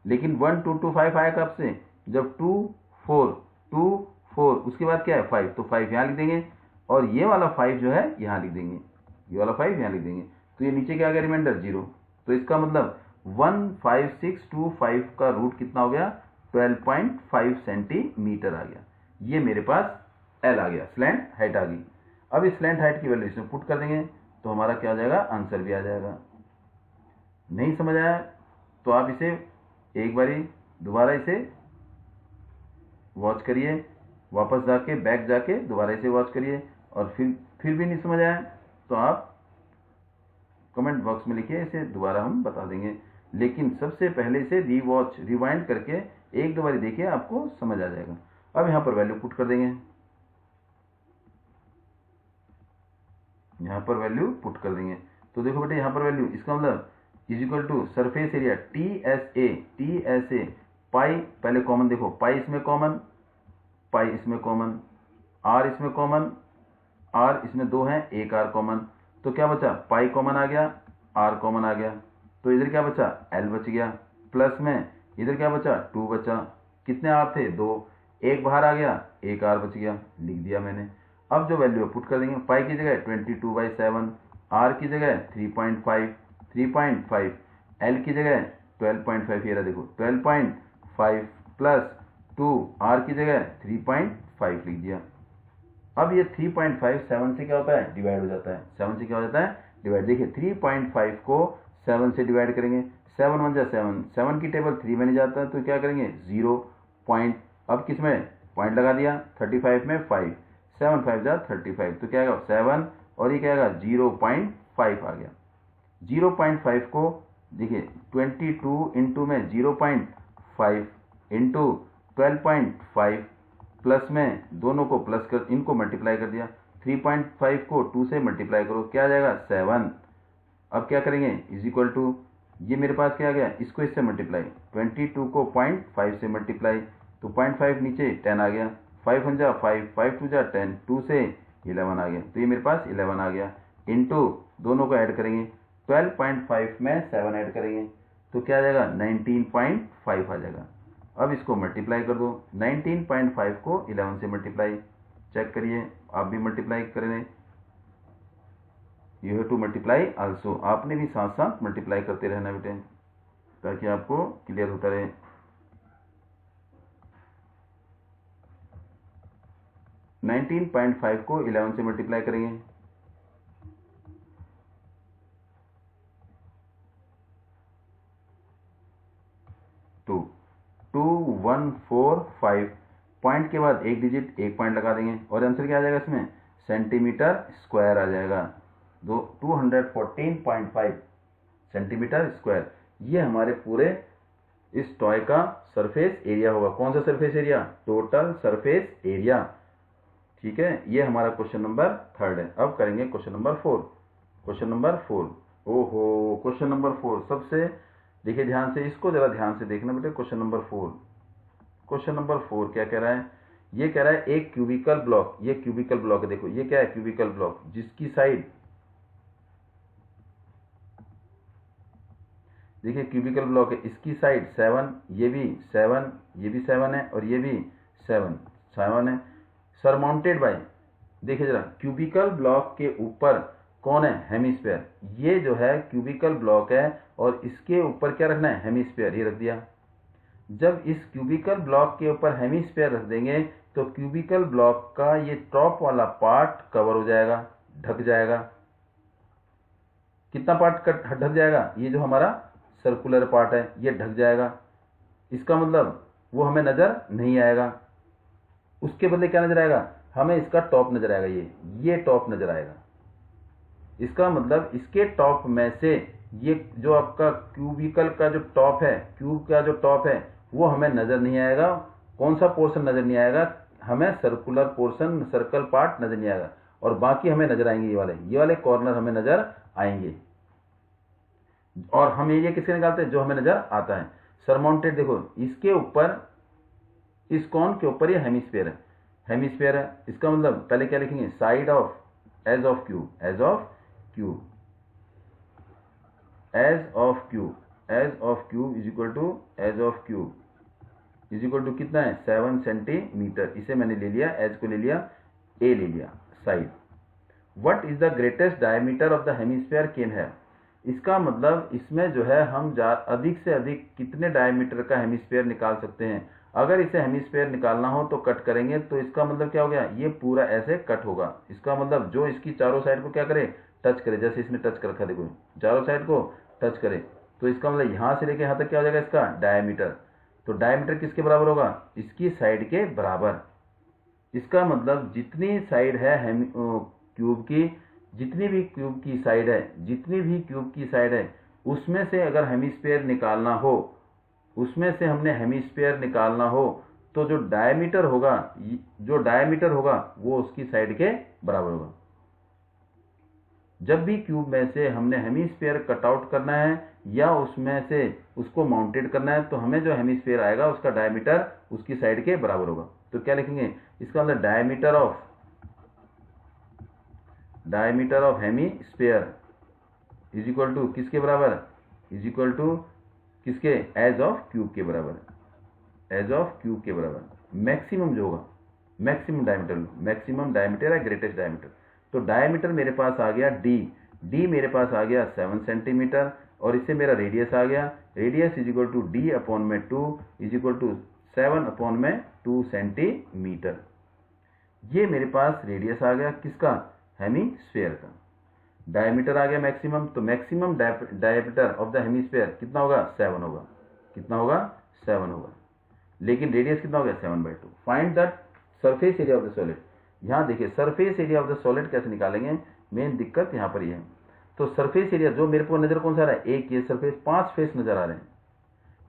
लेकिन 1 2 2 5 आया कब से, जब 2 4 उसके बाद क्या है 5, तो 5 यहाँ लिख देंगे, और ये वाला 5 जो है यहाँ लिख देंगे, ये वाला 5 यहाँ लिख देंगे, तो ये नीचे क्या आ गया रिमाइंडर 0, तो इसका मतलब 15625 का रूट कितना हो गया, 12.5 सेंटीमीटर आ गया, ये मेरे पास एल आ गया, स्लैंट हाइट आ गई। अब इस स्लैंट हाइट की वैल्यू इसमें पुट कर देंगे तो हमारा क्या आ जाएगा, आंसर भी आ जाएगा। नहीं समझ आया तो आप इसे एक बारी दोबारा इसे वॉच करिए, वापस जाके बैक जाके दोबारा इसे वॉच करिए, और फिर भी नहीं समझ आया तो आप कमेंट बॉक्स में लिखिए, इसे दोबारा हम बता देंगे, लेकिन सबसे पहले इसे रीवॉच रिवाइंड करके एक दो बारी देखिए, आपको समझ आ जाएगा। अब यहाँ पर वैल्यू पुट कर देंगे, यहाँ पर वैल्यू पुट कर देंगे, तो देखो बेटे यहाँ पर वैल्यू, इसका मतलब is equal to surface area T S A pi, पहले कॉमन देखो, पाई इसमें कॉमन, पाई इसमें कॉमन, आर इसमें कॉमन, आर इसमें 2 है, एक आर कॉमन, तो क्या बचा, पाई कॉमन आ गया, आर कॉमन आ गया, तो इधर क्या बचा, एल बच गया, प्लस में इधर क्या बचा 2 बचा, कितने आर थे 2, एक बाहर आ गया, एक आर बच गया, लिख दिया मैंने। अब जो वैल्यू पुट कर देंगे, पाई की जगह 22/7, आर की जगह 3.5, एल की जगह 12.5, ये रहा देखो 12.5 प्लस 2, आर की जगह 3.5 लिख दिया। अब ये 3.5 7 से क्या होता है, डिवाइड हो जाता है, 7 से क्या हो जाता है, डिवाइड, देखिए 3.5 को 7 से डिवाइड करेंगे, 7 1 जा 7, 7 की टेबल 3 में नहीं जाता है, तो क्या करेंगे 0 पॉइंट, अब किस में पॉइंट लगा दिया, 35 में 5, 7 5 जा 35, तो क्या आएगा 7, और ये क्या आएगा 0.5 आ गया। 0.5 को देखिए 22 इंटू में 0.5 इंटू 12.5, प्लस में दोनों को प्लस कर, इनको मल्टीप्लाई कर दिया, 3.5 को 2 से मल्टीप्लाई करो, क्या आ जाएगा 7। अब क्या करेंगे इज इक्वल टू, ये मेरे पास क्या आ गया, इसको इससे मल्टीप्लाई, 22 को 0.5 से मल्टीप्लाई, तो 0.5 नीचे 10 आ गया, 5 1 जा 5, 5 2 जा 10, 2 से 11 आ गया, तो ये मेरे पास 11 आ गया, इंटू दोनों को ऐड करेंगे, 12.5 में 7 ऐड करेंगे, तो क्या आ जाएगा 19.5 आ जाएगा। अब इसको मल्टीप्लाई कर दो, 19.5 को 11 से मल्टीप्लाई, चेक करिए आप भी मल्टीप्लाई करें, you have to multiply also, आपने भी साथ साथ मल्टीप्लाई करते रहना बेटे, ताकि आपको क्लियर होता रहे। नाइनटीन पॉइंट 5 को 11 से मल्टीप्लाई करेंगे, टू 2145, पॉइंट के बाद एक डिजिट एक पॉइंट लगा देंगे और आंसर क्या आ जाएगा इसमें, सेंटीमीटर स्क्वायर आ जाएगा। 214.5 सेंटीमीटर स्क्वायर। ये हमारे पूरे इस टॉय का सरफेस एरिया होगा। कौन सा surface area, total surface area. ठीक है, ये हमारा क्वेश्चन नंबर 3 है। अब करेंगे क्वेश्चन नंबर 4। क्वेश्चन नंबर 4, ओहो क्वेश्चन नंबर 4 सबसे, देखिए ध्यान से, इसको जरा ध्यान से देखना बेटे। क्वेश्चन नंबर 4, क्वेश्चन नंबर 4 क्या कह रहा है, ये कह रहा है एक क्यूबिकल ब्लॉक, ये क्यूबिकल ब्लॉक है, देखो ये क्या है, क्यूबिकल ब्लॉक, जिसकी साइड, देखिए क्यूबिकल ब्लॉक है, इसकी साइड 7, ये भी 7, ये भी 7 है और ये भी 7 है, सरमाउंटेड बाय, देखिए जरा क्यूबिकल ब्लॉक के ऊपर कौन है, हेमिस्फीयर। ये जो है क्यूबिकल ब्लॉक है और इसके ऊपर क्या रखना है, हेमिस्फीयर, ये रख दिया। जब इस क्यूबिकल ब्लॉक के ऊपर हेमिस्फीयर रख देंगे तो क्यूबिकल ब्लॉक का ये टॉप वाला पार्ट कवर हो जाएगा, ढक जाएगा। कितना पार्ट ढक जाएगा, ये जो हमारा सर्कुलर पार्ट है ये ढक जाएगा। इसका मतलब वो हमें नजर नहीं आएगा, उसके बदले क्या नजर आएगा, हमें इसका टॉप नजर आएगा, ये टॉप नजर आएगा। इसका मतलब इसके टॉप में से ये जो आपका क्यूबिकल का जो टॉप है, क्यूब का जो टॉप है, वो हमें नजर नहीं आएगा। कौन सा पोर्शन नजर नहीं आएगा, हमें सर्कुलर पोर्शन, सर्कल पार्ट नजर नहीं आएगा, और बाकी हमें नजर आएंगे ये वाले कॉर्नर हमें नजर आएंगे। और हम ये किसके निकालते हैं, जो हमें नजर आता है। सरमाउंटेड, देखो इसके ऊपर, इस कॉन के ऊपर ये हेमिस्फीयर है, हेमिस्फीयर है। इसका मतलब पहले क्या लिखेंगे, side of, edge of cube, edge of cube, edge of cube, edge of cube is equal to, edge of cube is equal to कितना है, 7 सेंटीमीटर। इसे मैंने ले लिया, एज को ले लिया, ए ले लिया, side. What is the greatest diameter of the hemisphere can have. इसका मतलब इसमें जो है हम अधिक से अधिक कितने डायमीटर का हेमिस्फीयर निकाल सकते हैं। अगर इसे हेमिस्फीयर निकालना हो तो कट करेंगे, तो इसका मतलब क्या हो गया, ये पूरा ऐसे कट होगा। इसका मतलब जो इसकी चारों साइड को क्या करे, टच करे, जैसे इसने टच कर रखा, देखो चारों साइड को टच करे, तो इसका मतलब यहां से लेके यहां तक क्या हो जाएगा इसका डायमीटर। तो डायमीटर किसके बराबर होगा, इसकी साइड के बराबर। इसका मतलब जितनी साइड है क्यूब की, जितनी भी क्यूब की साइड है, जितनी भी क्यूब की साइड है, उसमें से अगर हेमिस्फीयर निकालना हो, उसमें से हमने हेमिस्फीयर निकालना हो, तो जो डायमीटर होगा, वो उसकी साइड के बराबर होगा। जब भी क्यूब में से हमने हेमिस्फीयर कट आउट करना है या उसमें से उसको माउंटेड करना है, तो हमें जो हेमिस्फीयर आएगा उसका डायमीटर उसकी साइड के बराबर होगा। तो क्या लिखेंगे, इसका मतलब diameter of hemisphere is equal to किसके बराबर, इज इक्वल टू किसके, एज ऑफ क्यूब के बराबर, एज ऑफ क्यूब के बराबर। मैक्सिमम जो होगा, मैक्सिमम डायमीटर है, ग्रेटेस्ट डायमीटर। तो डायमीटर मेरे पास आ गया डी मेरे पास आ गया 7 सेंटीमीटर, और इससे मेरा रेडियस आ गया, radius is equal to d upon में 2 इज इक्वल टू 7 अपॉन में 2 सेंटीमीटर। ये मेरे पास रेडियस आ गया किसका, हेमिस्फीयर का। डायमीटर आ गया मैक्सिमम, तो maximum diameter of the hemisphere कितना होगा, 7 होगा। कितना होगा, 7 होगा। लेकिन रेडियस कितना हो गया, 7/2। Find the surface area of the solid. यहाँ देखिए surface area of the solid कैसे निकालेंगे, मेन दिक्कत यहाँ पर ये है। तो सरफेस एरिया जो मेरे को नजर कौन सा आ रहा है, एक ये सरफेस, 5 फेस नजर आ रहे हैं।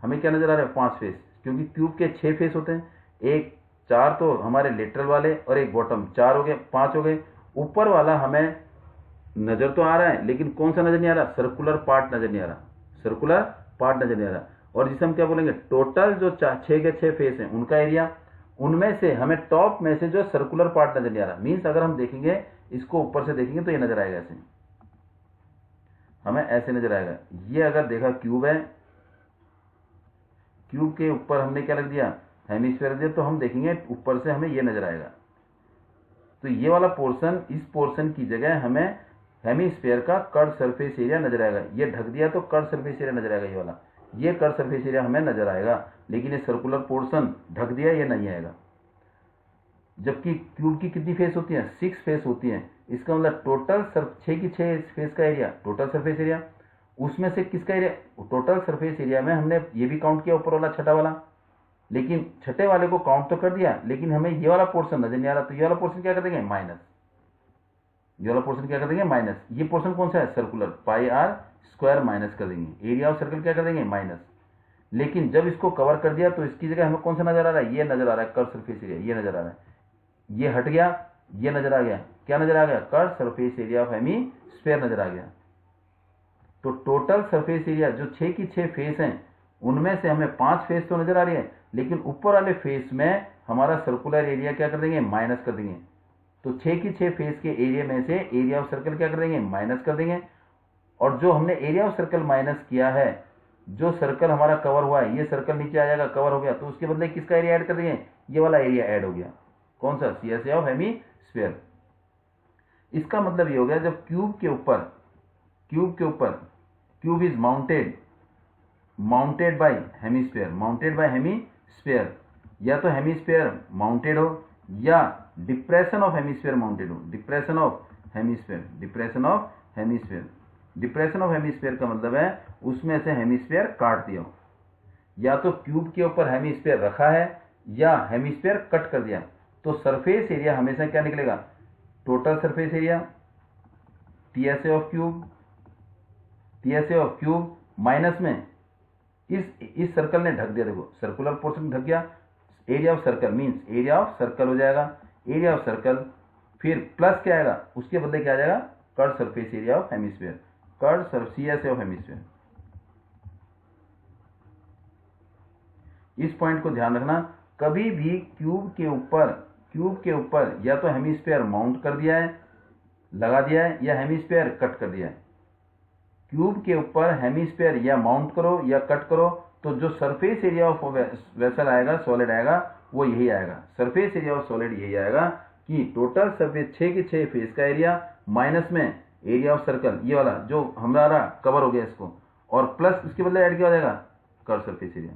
हमें क्या नजर आ रहा है, 5 फेस, क्योंकि क्यूब के 6 फेस होते हैं, एक 4 तो हमारे लेटरल वाले और एक बॉटम, 4 हो गए, 5 हो गए। ऊपर वाला हमें नजर तो आ रहा है, लेकिन कौन सा नजर नहीं आ रहा, सर्कुलर पार्ट नजर नहीं आ रहा, सर्कुलर पार्ट नजर नहीं आ रहा। और जिसे हम क्या बोलेंगे, टोटल जो 6 के 6 फेस हैं उनका एरिया, उनमें से हमें टॉप में से जो सर्कुलर पार्ट नजर नहीं आ रहा। मीन्स अगर हम देखेंगे, इसको ऊपर से देखेंगे तो ये नजर आएगा, ऐसे हमें ऐसे नजर आएगा। ये अगर देखा क्यूब है, क्यूब के ऊपर हमने क्या रख दिया, हेमिस्फीयर रख दिया, तो हम देखेंगे ऊपर से हमें ये नजर आएगा। तो ये वाला पोर्शन, इस पोर्शन की जगह हमें हेमिस्फीयर का कर्व सरफेस एरिया नजर आएगा। ये ढक दिया तो कर्व सरफेस एरिया नजर आएगा, ये वाला। ये कर्व सरफेस एरिया हमें नजर आएगा, लेकिन ये सर्कुलर पोर्शन ढक दिया, ये नहीं आएगा। जबकि क्यूब की कितनी फेस होती हैं? 6 फेस होती हैं। इसका मतलब टोटल 6 की 6 फेस का एरिया टोटल सरफेस एरिया, उसमें से किसका एरिया? टोटल सरफेस एरिया में हमने ये भी काउंट किया ऊपर वाला छठा वाला, लेकिन छठे वाले को काउंट तो कर दिया, लेकिन हमें ये वाला पोर्शन नजर नहीं आ रहा, तो ये वाला पोर्शन क्या कर देंगे? माइनस। ये वाला पोर्शन क्या कर देंगे? माइनस। ये पोर्शन कौन सा है? Circular, pi r square minus कर देंगे। एरिया ऑफ सर्कल क्या कर देंगे? माइनस। लेकिन जब इसको कवर कर दिया तो इसकी जगह हमें कौन सा नजर आ रहा है? ये नजर आ रहा है कर्व सरफेस एरिया, ये नजर आ रहा है। ये हट गया, ये नजर आ गया। क्या नजर आ गया? Curve surface area of hemisphere नजर आ गया। तो टोटल सरफेस एरिया जो 6 की 6 फेस हैं, उनमें से हमें 5 फेस तो नजर आ रही है, लेकिन ऊपर वाले फेस में हमारा सर्कुलर एरिया क्या कर देंगे? माइनस कर देंगे। तो 6 की 6 फेस के एरिया में से एरिया ऑफ सर्कल क्या कर देंगे? माइनस कर देंगे। और जो हमने एरिया ऑफ सर्कल माइनस किया है, जो सर्कल हमारा कवर हुआ है, ये सर्कल नीचे आ जाएगा, कवर हो गया, तो उसके बदले किसका एरिया ऐड कर देंगे? ये वाला एरिया ऐड हो गया। कौन सा? CSA of hemisphere. इसका मतलब ये हो गया, जब क्यूब के ऊपर cube is mounted by hemisphere, या तो हेमीस्फीयर माउंटेड हो या डिप्रेशन ऑफ हेमीस्फीयर माउंटेड हो। डिप्रेशन ऑफ हेमीस्फीयर का मतलब है उसमें से हेमीस्फीयर काट दिया हो। या तो क्यूब के ऊपर हेमीस्फीयर रखा है या हेमीस्फीयर कट कर दिया, तो सरफेस एरिया हमेशा क्या निकलेगा? Total surface area TSA of cube minus में इस सर्कल ने ढक दिया। देखो सर्कुलर पोर्शन ढक गया, area of circle means area of circle हो जाएगा। एरिया ऑफ सर्कल फिर प्लस क्या आएगा? उसके बदले क्या आ जाएगा? Curve surface area of hemisphere, CSA of hemisphere. इस पॉइंट को ध्यान रखना, कभी भी क्यूब के ऊपर या तो हेमीस्फीयर माउंट कर दिया है, लगा दिया है, या हेमीस्फीयर कट कर दिया है। क्यूब के ऊपर हेमीस्फीयर या माउंट करो या कट करो, तो जो सरफेस एरिया ऑफ वेसल आएगा, सॉलिड आएगा, वो यही आएगा। सरफेस एरिया ऑफ सॉलिड यही आएगा कि टोटल सरफेस 6 के 6 फेस का एरिया माइनस में एरिया ऑफ सर्कल, ये वाला जो हमारा कवर हो गया इसको, और प्लस इसके बदले ऐड किया हो जाएगा curve surface area.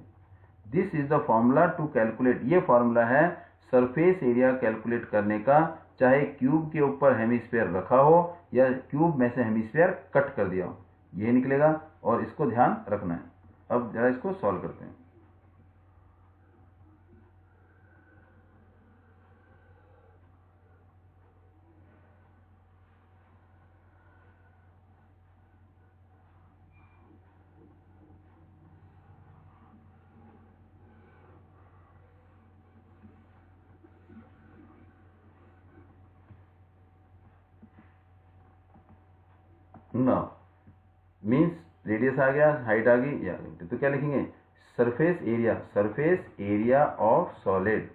This is the formula to calculate, ये फॉर्मूला है सरफेस एरिया कैलकुलेट करने का, चाहे क्यूब के ऊपर हेमीस्फीयर रखा हो या क्यूब में से हेमीस्फीयर कट कर दिया हो, ये निकलेगा। और इसको ध्यान रखना है। अब जरा इसको सॉल्व करते हैं। ना मीन्स रेडियस आ गया, हाइट आ गई, या तो क्या लिखेंगे? Surface area of solid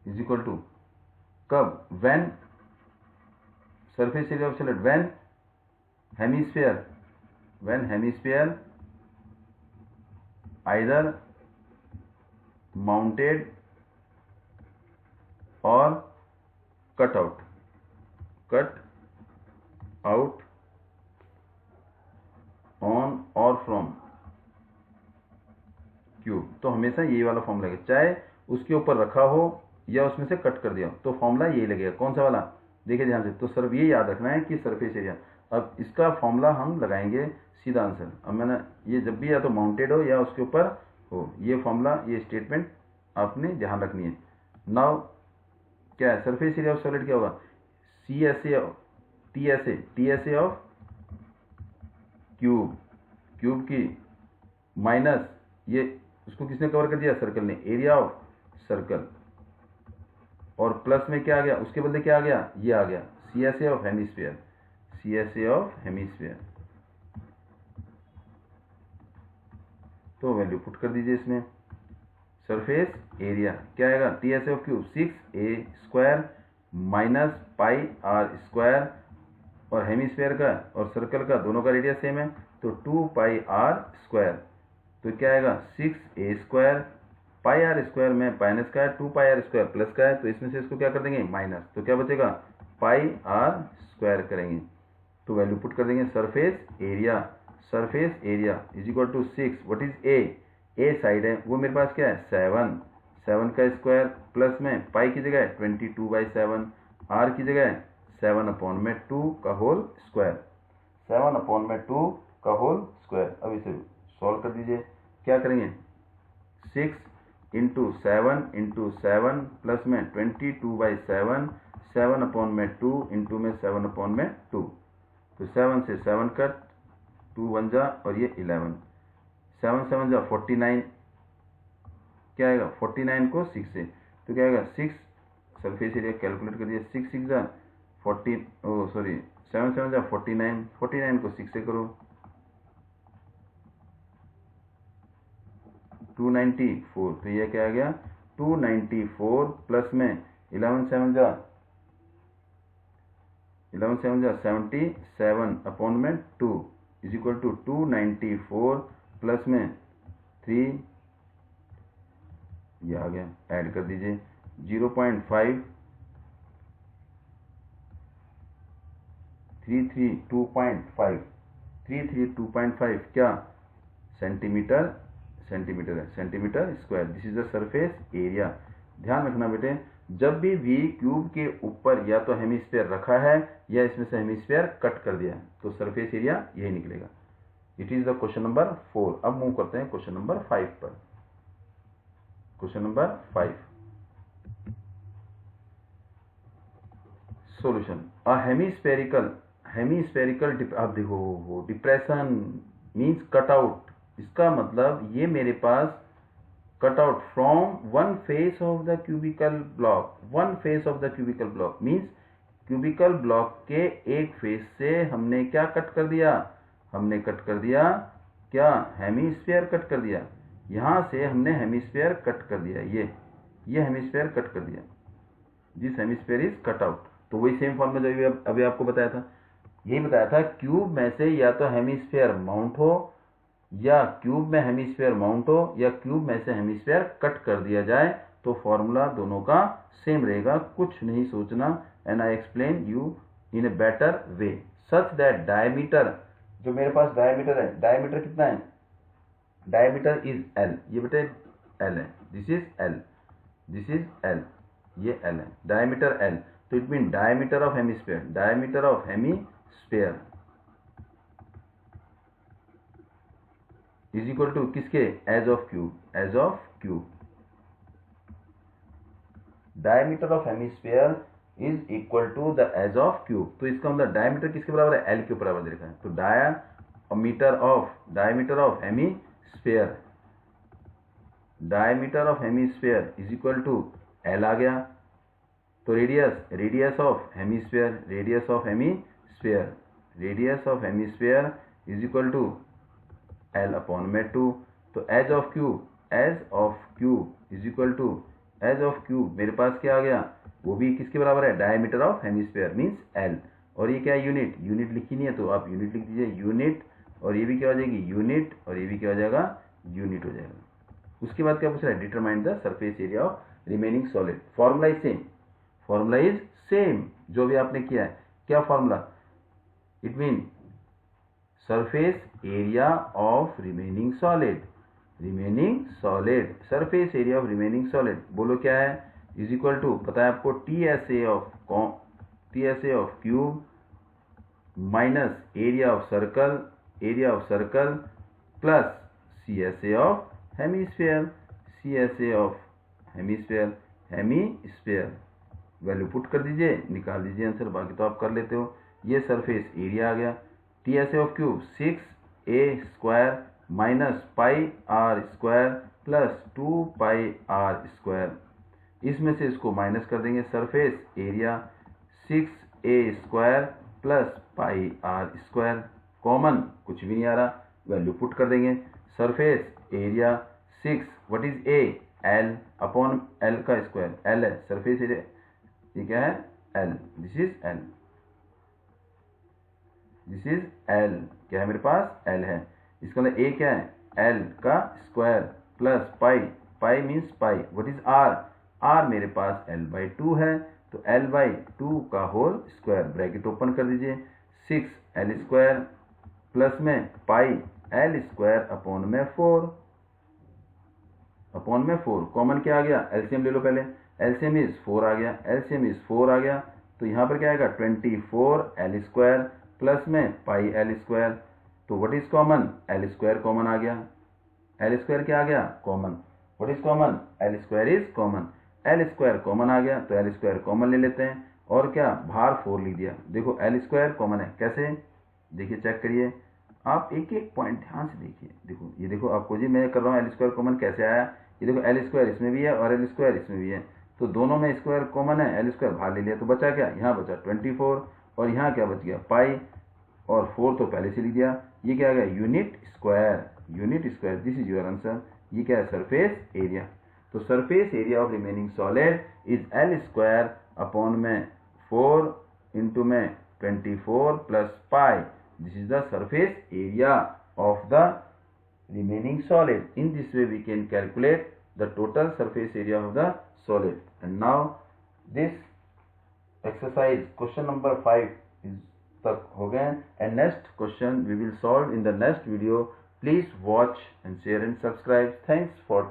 is equal to, कब? When surface area of solid when hemisphere either mounted or cut out on or from cube. तो हमेशा यही वाला फॉर्मूला लगेगा, चाहे उसके ऊपर रखा हो या उसमें से कट कर दिया हो, तो फॉर्मूला यही लगेगा। कौन सा वाला? देखिए ध्यान से, तो सिर्फ ये याद रखना है कि सरफेस एरिया। अब इसका फॉर्मूला हम लगाएंगे सीधा आंसर। अब मैंने ये जब भी या तो माउंटेड हो या उसके ऊपर हो, ये फॉर्मूला, ये स्टेटमेंट आपने ध्यान रखनी है। नाउ क्या है? सरफेस एरिया ऑफ सॉलिड क्या होगा? TSA ऑफ क्यूब की माइनस ये, उसको किसने कवर कर दिया? सर्कल ने, एरिया ऑफ सर्कल, और प्लस में क्या आ गया? उसके बदले क्या आ गया? ये आ गया CSA ऑफ हेमीस्फीयर। तो वैल्यू पुट कर दीजिए इसमें। सरफेस एरिया क्या आएगा? TSA of cube 6a² minus pi r square, और हेमीस्फीयर का और सर्कल का दोनों का रेडियस सेम है, तो 2 पाई आर स्क्वायर। तो क्या आएगा? 6a², पाई आर स्क्वायर में माइनस का है, 2 पाई आर स्क्वायर प्लस का है, तो इसमें से इसको क्या कर देंगे? माइनस। तो क्या बचेगा? पाई आर स्क्वायर करेंगे। तो वैल्यू पुट कर देंगे surface area is equal to 6, what is a side है वो मेरे पास क्या है 7 का स्क्वायर प्लस में पाई की जगह 22/7, आर की जगह 7/2 का होल स्क्वायर, 7/2 का होल स्क्वायर। अब इसे सॉल्व कर दीजिए, क्या करेंगे 6 इंटू 7 प्लस में 22/7, 7/2 इंटू में 7/2, तो 7 से 7 कट, 2 1 जा और ये 11, 7 7 जा 49, क्या आएगा 49 को 6 से, तो क्या आएगा 6, सरफेस एरिया कैलकुलेट कर दिया, 6 6 जा 14, ओ सॉरी 7 7 जा 49, 49 को 6 से करो 294, तो ये क्या आ गया 294 प्लस में 11 7 जा 77/2 इज इक्वल टू 294 प्लस में 3, ये आ गया, ऐड कर दीजिए 0.5 332.5 क्या सेंटीमीटर है, centimetre square. This is the surface area. ध्यान रखना बेटे, जब भी वी क्यूब के ऊपर या तो हेमिस्फीयर रखा है या इसमें से हेमिस्फीयर कट कर दिया है तो सरफेस एरिया यही निकलेगा। It is the question number 4। अब मूव करते हैं क्वेश्चन नंबर 5 पर। Question number 5, solution. A hemispherical आप देखो डिप्रेशन मींस कट आउट, इसका मतलब ये मेरे पास cut out from one face of the cubical block, one face of the cubical block means cubical block के एक फेस से हमने क्या कट कर दिया, हमने कट कर दिया क्या हेमिस्फीयर कट कर दिया, यहां से हमने हेमिस्फीयर कट कर दिया, ये हेमिस्फीयर कट कर दिया, this hemisphere is cut out. तो वही सेम फॉर्म में जो अभी आपको बताया था, यही बताया था क्यूब में से या तो हेमिस्फीयर माउंट हो या क्यूब में हेमिस्फीयर माउंट हो या क्यूब में से हेमिस्फीयर कट कर दिया जाए तो फॉर्मूला दोनों का सेम रहेगा, कुछ नहीं सोचना। And I explain you in a better way such that diameter, जो मेरे पास डायमीटर है, डायमीटर कितना है, डायमीटर इज एल, ये बेटे एल है, दिस इज एल, ये एल है, डायमीटर एल, तो it mean diameter of hemisphere is equal to किसके, edge of cube, diameter of hemisphere is equal to the edge of cube. तो इसका मतलब डायमीटर किसके बराबर है, एल के बराबर दे रखा है, तो diameter of hemisphere is equal to L आ गया। तो radius of hemisphere is equal to L/2। तो edge of cube is equal to edge of cube, मेरे पास क्या आ गया, वो भी किसके बराबर है, diameter of hemisphere means L, और ये क्या है यूनिट लिखी नहीं है तो आप यूनिट लिख दीजिए, यूनिट, और ये भी क्या हो जाएगी यूनिट, और ये भी क्या हो जाएगा यूनिट हो जाएगा। उसके बाद क्या पूछ रहा है, determine the surface area of remaining solid. Formula is same जो भी आपने किया है, क्या formula, it mean surface area of remaining surface area of remaining solid, बोलो क्या है, इज इक्वल टू, पता है आपको, TSA of cube minus area of circle plus CSA of hemisphere, value put कर दीजिए, निकाल दीजिए आंसर, बाकी तो आप कर लेते हो। ये सरफेस एरिया आ गया, TSA of cube 6a² minus πr² plus 2πr², इसमें से इसको माइनस कर देंगे, surface area 6a² plus πr², common कुछ भी नहीं आ रहा, वैल्यू पुट कर देंगे, surface area 6, what is a, L upon L का स्क्वायर, L है सरफेस एरिया, ये क्या है L, दिस इज L, क्या है मेरे पास L है, इसका मतलब a क्या है L का square plus pi means pi, what is R मेरे पास L/2 है, तो L/2 का होल स्क्वायर, ब्रैकेट ओपन कर दीजिए, 6 एल स्क्वायर प्लस में पाई एल स्क्वायर अपॉन में 4 कॉमन क्या आ गया, एलसीएम ले लो पहले, एलसीएम इज 4 आ गया, एलसीएम इज 4 आ गया, तो यहाँ पर क्या आएगा 24 एल स्क्वायर प्लस में पाई एल स्क्वायर, तो what is common, L square common आ गया, एल स्क्वायर क्या आ गया common, what is common, L square is common, L square common आ गया तो एल स्क्वायर कॉमन ले लेते हैं और क्या बाहर 4 लिख दिया। देखो एल स्क्वायर कॉमन है, कैसे, देखिए चेक करिए आप, एक एक पॉइंट ध्यान से देखिए, देखो ये देखो आपको जी मैं कर रहा हूँ एल स्क्वायर कॉमन कैसे आया, ये देखो एल स्क्वायर इसमें भी है और एल स्क्वायर इसमें भी है, तो दोनों में स्क्वायर कॉमन है, एल स्क्वायर बाहर ले लिया तो बचा क्या, यहाँ बचा 24 और यहाँ क्या बच गया पाई और 4 तो पहले से लिख दिया, ये क्या आ गया unit square, this is your answer, ये क्या है सरफेस एरिया। तो surface area of remaining solid is L square upon में 4 इंटू में 24 plus pi, this is the surface area of the remaining solid. In this way we can calculate the total surface area of the solid. And now this exercise question number 5 is tak ho gaya, and next question we will solve in the next video. Please watch and share and subscribe. Thanks for